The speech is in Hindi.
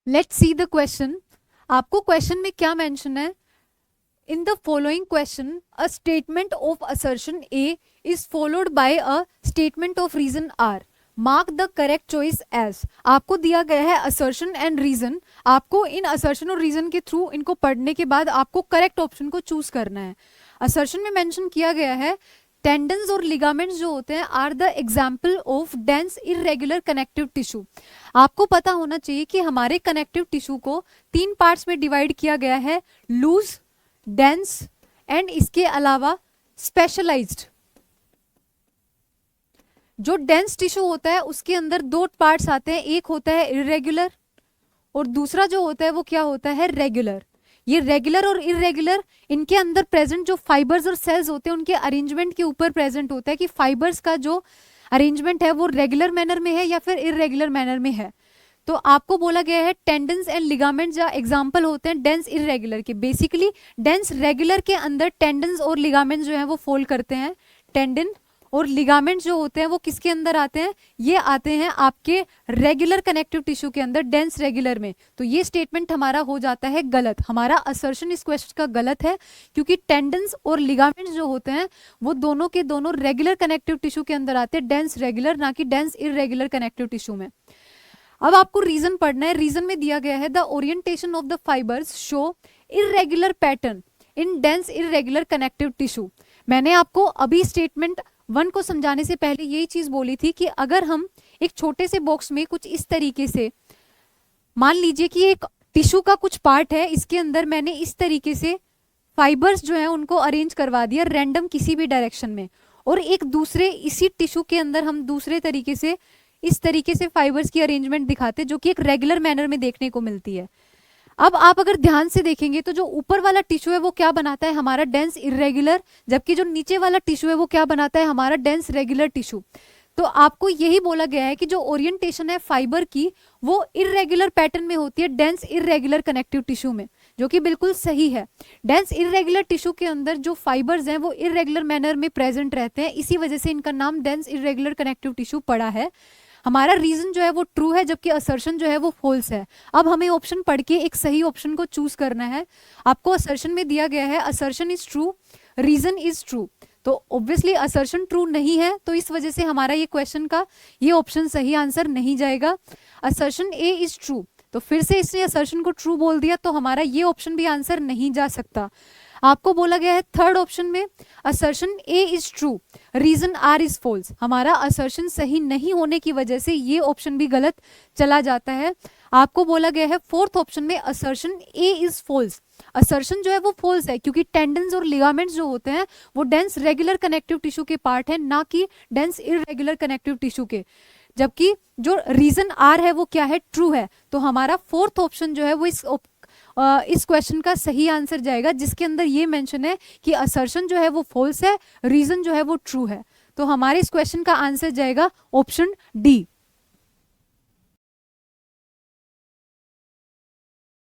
Let's see the question. आपको क्वेश्चन में क्या मेंशन है? In the following question a statement of assertion A is followed by a statement of reason R, mark the correct choice as. आपको दिया गया है असर्शन एंड रीजन। आपको इन असर्शन और रीजन के थ्रू इनको पढ़ने के बाद आपको करेक्ट ऑप्शन को चूज करना है। असर्शन में मेंशन किया गया है टेंडन्स और लिगामेंट्स जो होते हैं are the example of dense irregular connective tissue. आपको पता होना चाहिए कि हमारे कनेक्टिव टिश्यू को 3 पार्ट्स में डिवाइड किया गया है, लूज, डेंस एंड इसके अलावा स्पेशलाइज्ड। जो डेंस टिश्यू होता है उसके अंदर 2 पार्ट्स आते हैं, एक होता है इरेगुलर और दूसरा जो होता है वो क्या होता है, रेगुलर। ये रेगुलर और इरेगुलर, इनके अंदर प्रेजेंट जो फाइबर्स और सेल्स होते हैं उनके अरेंजमेंट के ऊपर प्रेजेंट होता है कि फाइबर्स का जो अरेंजमेंट है वो रेगुलर मैनर में है या फिर इरेगुलर मैनर में है। तो आपको बोला गया है टेंडन्स एंड लिगामेंट्स या एग्जांपल होते हैं डेंस इरेगुलर के। बेसिकली डेंस रेगुलर के अंदर टेंडन्स और लिगामेंट्स जो है वो फॉल करते हैं। टेंडन और लिगामेंट्स जो होते हैं वो किसके अंदर आते हैं? ये आते हैं आपके रेगुलर कनेक्टिव टिश्यू के अंदर, डेंस रेगुलर में। तो ये स्टेटमेंट हमारा हो जाता है गलत। हमारा असर्शन इस क्वेश्चन का गलत है क्योंकि टेंडन्स और लिगामेंट्स जो होते हैं वो दोनों के दोनों रेगुलर कनेक्टिव टिश्यू के अंदर आते हैं, डेंस रेगुलर, ना कि डेंस इरेगुलर कनेक्टिव टिश्यू में। अब आपको रीजन पढ़ना है। रीजन में दिया गया है the orientation of the fibres show irregular pattern in dense irregular connective tissue. मैंने आपको अभी स्टेटमेंट 1 को समझाने से पहले यही चीज बोली थी कि अगर हम एक छोटे से बॉक्स में कुछ इस तरीके से, मान लीजिए कि एक टिश्यू का कुछ पार्ट है, इसके अंदर मैंने इस तरीके से फाइबर्स जो है उनको अरेंज करवा दिया रैंडम किसी भी डायरेक्शन में, और एक दूसरे इसी टिश्यू के अंदर हम दूसरे तरीके से इस तरीके से फाइबर्स की अरेंजमेंट दिखाते जो कि एक रेगुलर मैनर में देखने को मिलती है। अब आप अगर ध्यान से देखेंगे तो जो ऊपर वाला टिश्यू है वो क्या बनाता है? हमारा डेंस इरेगुलर, जबकि जो नीचे वाला टिश्यू है वो क्या बनाता है? हमारा डेंस रेगुलर टिश्यू। तो आपको यही बोला गया है कि जो ओरिएंटेशन है फाइबर की वो इरेगुलर पैटर्न में होती है डेंस इरेगुलर कनेक्टिव टिश्यू में, जो कि बिल्कुल सही है। डेंस इरेगुलर टिश्यू के अंदर जो फाइबर्स हैं वो इरेगुलर मैनर में प्रेजेंट रहते हैं, इसी वजह से इनका नाम डेंस इरेगुलर कनेक्टिव टिश्यू पड़ा है। हमारा रीजन जो है वो ट्रू है जबकि असर्शन जो है वो फॉल्स है। अब हमें ऑप्शन पढ़ के एक सही ऑप्शन को चूज करना है। आपको असर्शन में दिया गया है assertion is true, reason is true, तो ऑब्वियसली असर्शन ट्रू नहीं है, तो इस वजह से हमारा ये क्वेश्चन का ये ऑप्शन सही आंसर नहीं जाएगा। असर्शन ए इज ट्रू, तो फिर से इसने असर्शन को ट्रू बोल दिया, तो हमारा ये ऑप्शन भी आंसर नहीं जा सकता। आपको बोला गया है थर्ड ऑप्शन में assertion A is true, reason R is false. हमारा असर्शन सही नहीं होने की वजह से ये ऑप्शन भी गलत चला जाता है। आपको बोला गया है फोर्थ ऑप्शन में assertion A is false. Assertion जो है वो फॉल्स है क्योंकि टेंडन्स और लिगामेंट्स जो होते हैं वो डेंस रेगुलर कनेक्टिव टिश्यू के पार्ट है, ना कि डेंस इरेगुलर कनेक्टिव टिश्यू के, जबकि जो रीजन आर है वो क्या है? ट्रू है। तो हमारा फोर्थ ऑप्शन जो है वो इस क्वेश्चन का सही आंसर जाएगा, जिसके अंदर ये मेंशन है कि असर्शन जो है वो फॉल्स है, रीजन जो है वो ट्रू है। तो हमारे इस क्वेश्चन का आंसर जाएगा ऑप्शन डी।